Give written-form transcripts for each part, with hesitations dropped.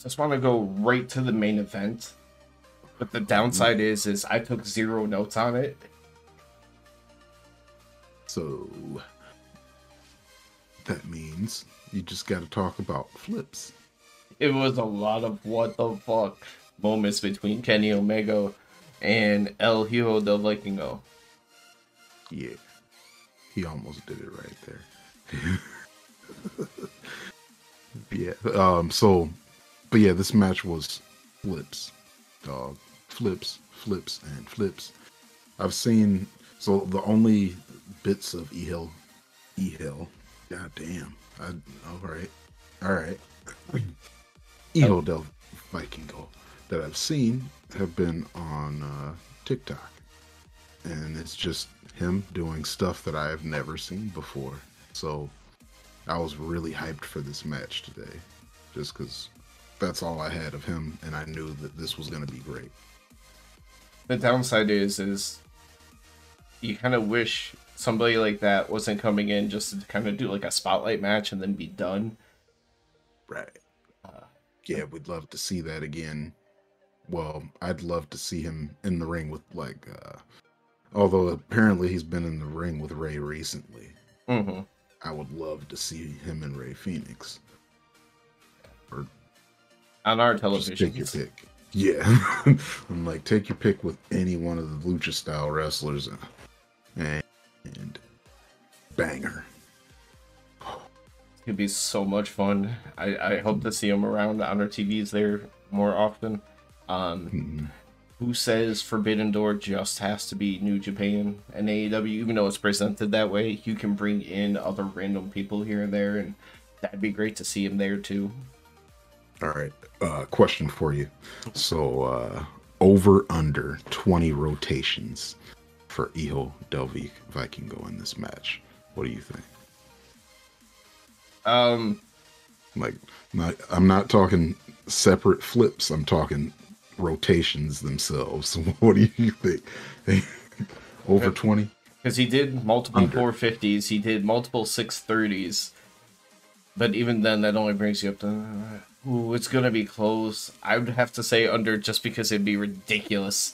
just want to go right to the main event. But the downside is I took 0 notes on it. So that means you just got to talk about flips. It was a lot of what the fuck moments between Kenny Omega and El Hijo del Vikingo. Yeah, he almost did it right there. Yeah. But yeah, this match was flips, dog. Flips, and flips. I've seen, so the only bits of Ehil, god damn. All right. Ehil del Vikingo that I've seen have been on TikTok. And it's just him doing stuff that I have never seen before. So I was really hyped for this match today, just because that's all I had of him, and I knew that this was going to be great. The downside is you kind of wish somebody like that wasn't coming in just to kind of do like a spotlight match and then be done. Right. Yeah, we'd love to see that again. Well, I'd love to see him in the ring with although apparently he's been in the ring with Ray recently. Mm-hmm. I would love to see him and Ray Phoenix. Or on our television. Take your pick. Yeah. I'm like, take your pick with any one of the lucha style wrestlers and banger. It's gonna be so much fun. I hope to see him around on our TVs there more often. Who says Forbidden Door just has to be New Japan and AEW? Even though it's presented that way, you can bring in other random people here and there, and that'd be great to see him there too. All right. Question for you. So, over under 20 rotations for Hijo del Vikingo in this match. What do you think? I'm not talking separate flips. I'm talking rotations themselves. What do you think? Over 20? Because he did multiple 450s, he did multiple 630s, but even then, that only brings you up to. It's gonna be close. I would have to say under, just because it'd be ridiculous.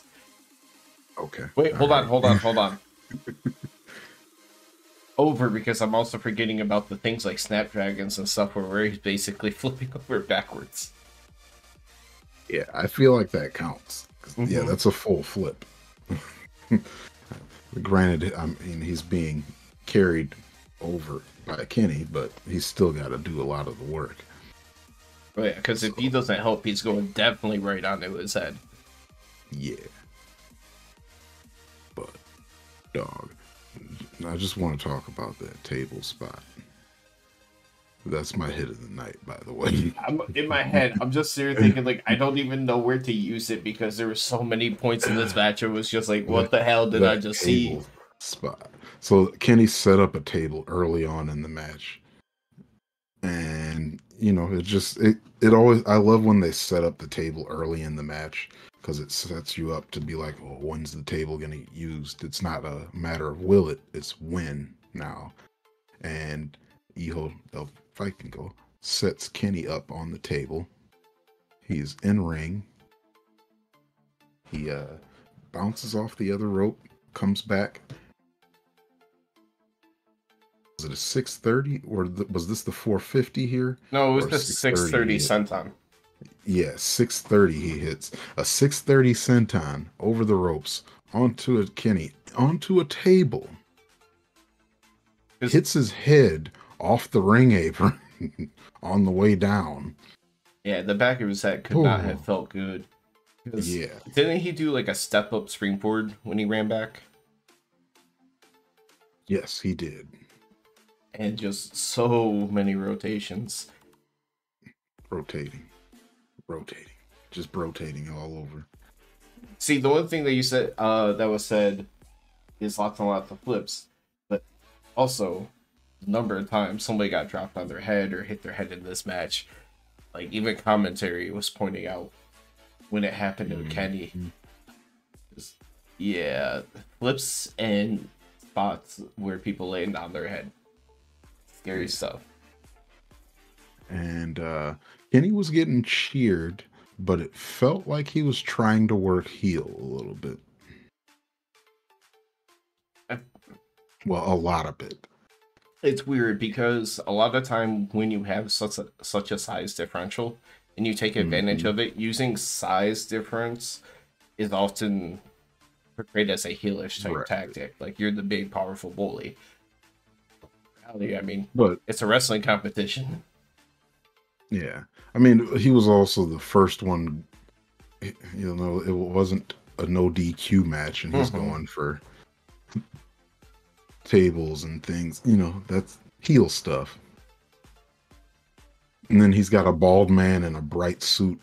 Okay. Wait, hold on. Over, because I'm also forgetting about the things like Snapdragons and stuff where he's basically flipping over backwards. Yeah, I feel like that counts. Mm-hmm. Yeah, that's a full flip. Granted, I mean, he's being carried over by Kenny, but he's still got to do a lot of the work. Right, because if he doesn't help, he's going definitely right onto his head. Yeah. But, dog, I just want to talk about that table spot. That's my hit of the night, by the way. I'm in my head, I'm just seriously thinking, like, I don't even know where to use it because there were so many points in this match. It was just like, what the hell did I just see? Spot. So Kenny set up a table early on in the match. And, you know, it always, I love when they set up the table early in the match because it sets you up to be like, oh, when's the table going to get used? It's not a matter of will it, it's when now. And Hijo del Vikingo sets Kenny up on the table. He's in ring. He bounces off the other rope, comes back. Was it a 630 or was this the 450 here? No, it was the 630 senton. Yeah, 630 he hits. A 630 senton over the ropes onto a Kenny, onto a table. Hits his head off the ring apron on the way down. Yeah, the back of his head could not have felt good. Yeah. Didn't he do like a step-up springboard when he ran back? Yes, he did. And just so many rotations. Rotating. Just rotating all over. See, the one thing that you said, that was said, is lots and lots of flips. But also, the number of times somebody got dropped on their head or hit their head in this match. Like, even commentary was pointing out when it happened to Kenny. Yeah, flips and spots where people land on their head. Scary stuff. and Kenny was getting cheered, but it felt like he was trying to work heel a little bit. Well, a lot of it. It's weird because a lot of the time when you have such a size differential and you take advantage of it, using size difference is often portrayed as a heelish type tactic. Like, you're the big, powerful bully. I mean, but it's a wrestling competition. Yeah. I mean, he was also the first one, you know, it wasn't a no DQ match, and he's going for tables and things. You know, that's heel stuff. And then he's got a bald man in a bright suit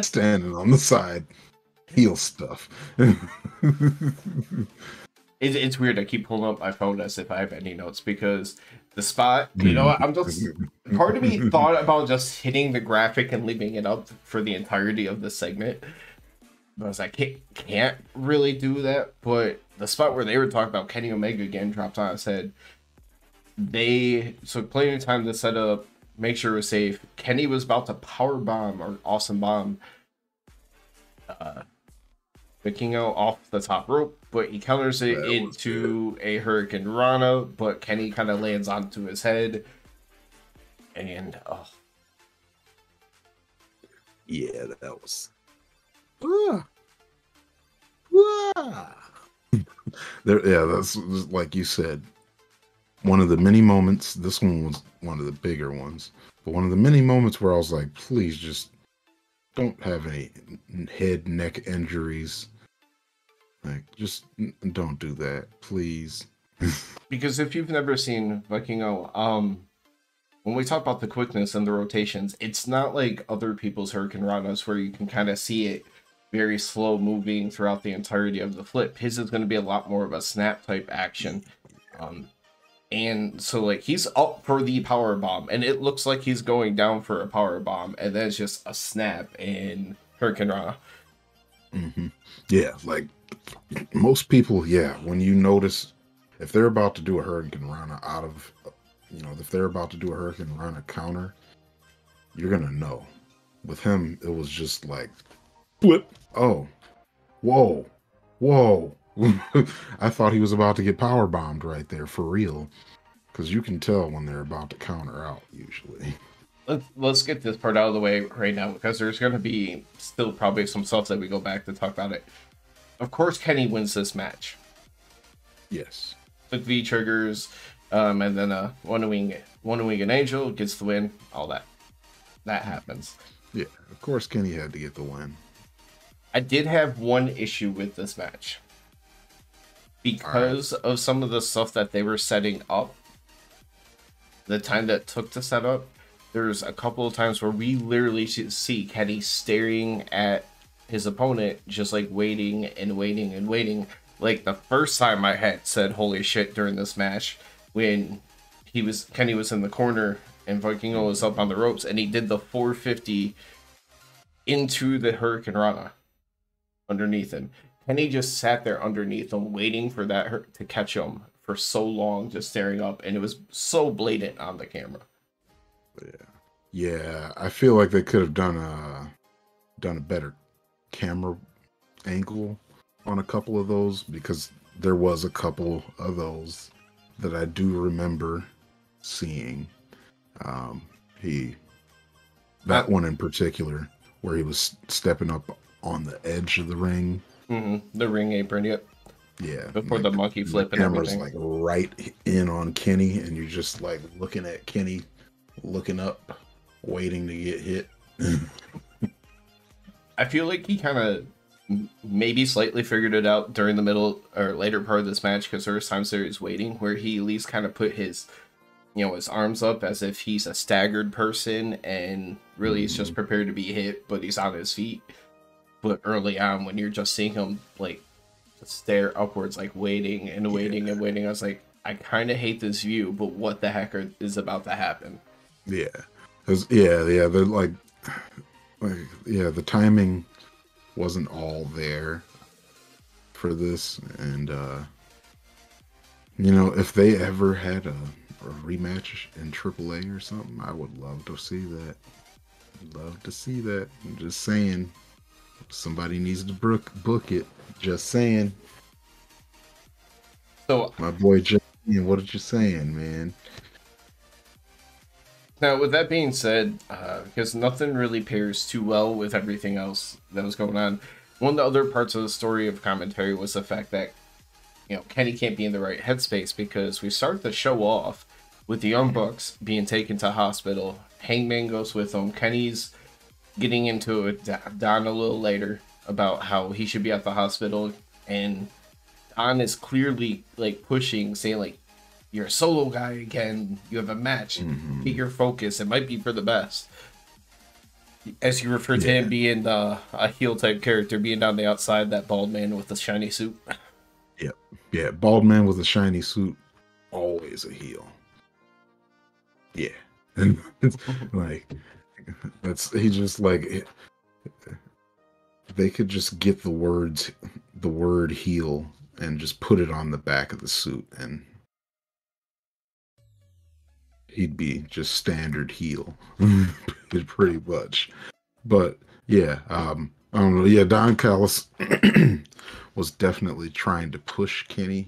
standing on the side. Heel stuff. It's weird. I keep pulling up my phone as if I have any notes because the spot, you know what, I'm just, part of me thought about just hitting the graphic and leaving it up for the entirety of the segment. But I was like, can't really do that. But the spot where they were talking about Kenny Omega again dropped on, I said, they took plenty of time to set up, make sure it was safe. Kenny was about to power bomb or awesome bomb Vikingo off the top rope, but he counters it into a Hurricane Rana, but Kenny kind of lands onto his head. And yeah, that was that's like you said, one of the many moments. This one was one of the bigger ones, but one of the many moments where I was like, please just don't have any head, neck injuries. Like, just don't do that, please. Because if you've never seen Vikingo, when we talk about the quickness and the rotations, it's not like other people's Hurricane Ranas where you can kind of see it very slow moving throughout the entirety of the flip. His is going to be a lot more of a snap type action. And so, like, he's up for the power bomb, and it looks like he's going down for a power bomb, and then it's just a snap in Hurricane Rana. Yeah, like most people, when you notice if they're about to do a Hurricane Rana out of, you know, if they're about to do a Hurricane Rana counter, you're gonna know. With him, it was just like, flip. Oh, whoa. I thought he was about to get power bombed right there for real, because you can tell when they're about to counter out usually. Let's get this part out of the way right now, because there's going to be still probably some stuff that we go back to talk about it. Of course, Kenny wins this match. Yes. With V triggers, and then one wing and Angel gets the win. All that happens. Yeah, of course, Kenny had to get the win. I did have one issue with this match. Because of some of the stuff that they were setting up, the time that took to set up, there's a couple of times where we literally see Kenny staring at his opponent, just like waiting and waiting and waiting. Like, the first time I had said holy shit during this match, when Kenny was in the corner and Vikingo was up on the ropes, and he did the 450 into the Hurricane Rana underneath him. Kenny just sat there underneath him, waiting for that to catch him for so long, just staring up, and it was so blatant on the camera. Yeah, I feel like they could have done a better camera angle on a couple of those, because there was a couple of those that I do remember seeing. That one in particular, where he was stepping up on the edge of the ring. The ring apron, yep. Yeah. Before the monkey flip and everything. The camera's like right in on Kenny, and you're just like looking at Kenny, looking up, waiting to get hit. I feel like he kind of maybe slightly figured it out during the middle or later part of this match, because there was times there he's waiting where he at least kind of put his arms up as if he's a staggered person, and really he's just prepared to be hit, but he's on his feet. But early on, when you're just seeing him like stare upwards, like waiting and waiting and waiting, I was like, I kind of hate this view, but what the heck is about to happen? Yeah, they're the timing wasn't all there for this, and if they ever had a rematch in AAA or something. I would love to see that. Love to see that. I'm just saying, somebody needs to book it. Just saying. So my boy Justin, what are you saying, man? now, with that being said, because nothing really pairs too well with everything else that was going on, one of the other parts of the story of commentary was the fact that, Kenny can't be in the right headspace because we start the show off with the Young Bucks being taken to hospital. Hangman goes with them. Kenny's getting into it Don a little later about how he should be at the hospital, and Don is clearly like pushing, saying like, "You're a solo guy again. You have a match. Get your focus. It might be for the best." As you refer to him being a heel type character, being on the outside, that bald man with the shiny suit. Yeah, bald man with a shiny suit, always a heel. Yeah, and like he just like they could just get the word heel and just put it on the back of the suit, and he'd be just standard heel, pretty much. But yeah, I don't know. Yeah, Don Callis was definitely trying to push Kenny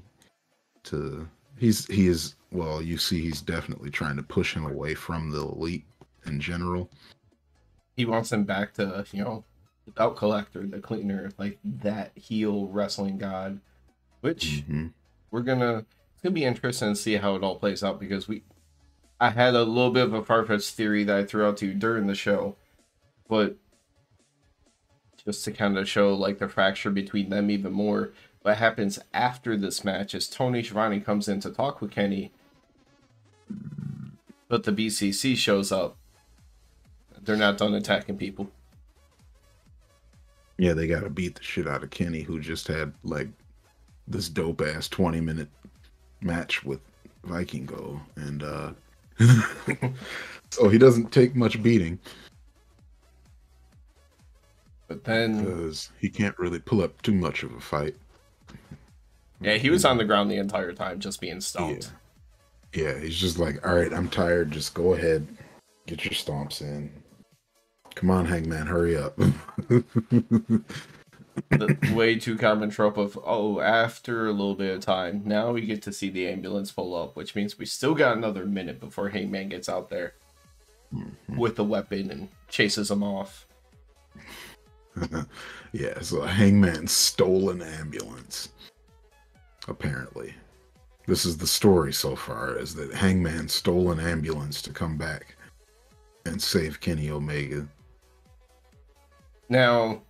to. He is well. You see, he's definitely trying to push him away from the elite in general. He wants him back to the belt collector, the cleaner, like that heel wrestling god. Which it's gonna be interesting to see how it all plays out, because I had a little bit of a far-fetched theory that I threw out to you during the show, but just to kind of show like the fracture between them even more, what happens after this match is Tony Schiavone comes in to talk with Kenny, but the BCC shows up. They're not done attacking people. Yeah, they got to beat the shit out of Kenny, who just had like this dope ass 20-minute match with Vikingo, and so he doesn't take much beating. But then, because he can't really pull up too much of a fight. Yeah, he was on the ground the entire time, just being stomped. Yeah, he's just like, all right, I'm tired. Just go ahead, get your stomps in. Come on, Hangman, hurry up. The way too common trope of, after a little bit of time, now we get to see the ambulance pull up, which means we still got another minute before Hangman gets out there with the weapon and chases him off. Yeah, so Hangman stole an ambulance. Apparently. This is the story so far, is that Hangman stole an ambulance to come back and save Kenny Omega. Now,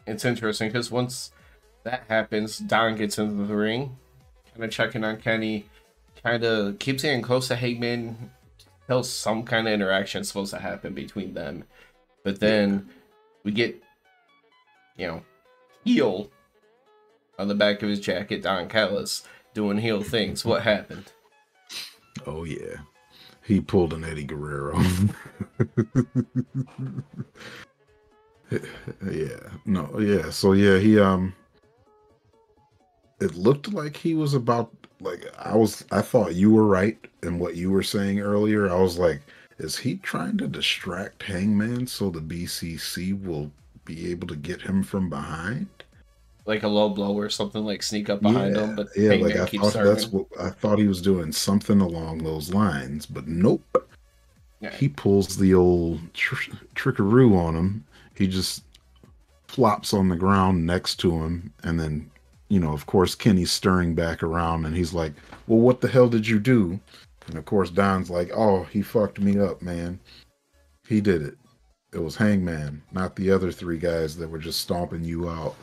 it's interesting because once that happens, Don gets into the ring, kind of checking on Kenny, kind of keeps getting close to Hangman, tells some kind of interaction supposed to happen between them. But then we get, heel on the back of his jacket, Don Callis, doing heel things. What happened? Oh, yeah. He pulled an Eddie Guerrero. He it looked like he was about, like, I thought you were right in what you were saying earlier. I was like, is he trying to distract Hangman so the BCC will be able to get him from behind? Like a low blow or something, like sneak up behind him, but Hangman I thought he was doing something along those lines, but nope. Yeah. He pulls the old trickaroo on him. He just flops on the ground next to him, and then, of course, Kenny's stirring back around, and he's like, well, what the hell did you do? And of course, Don's like, oh, he fucked me up, man. He did it. It was Hangman, not the other three guys that were just stomping you out.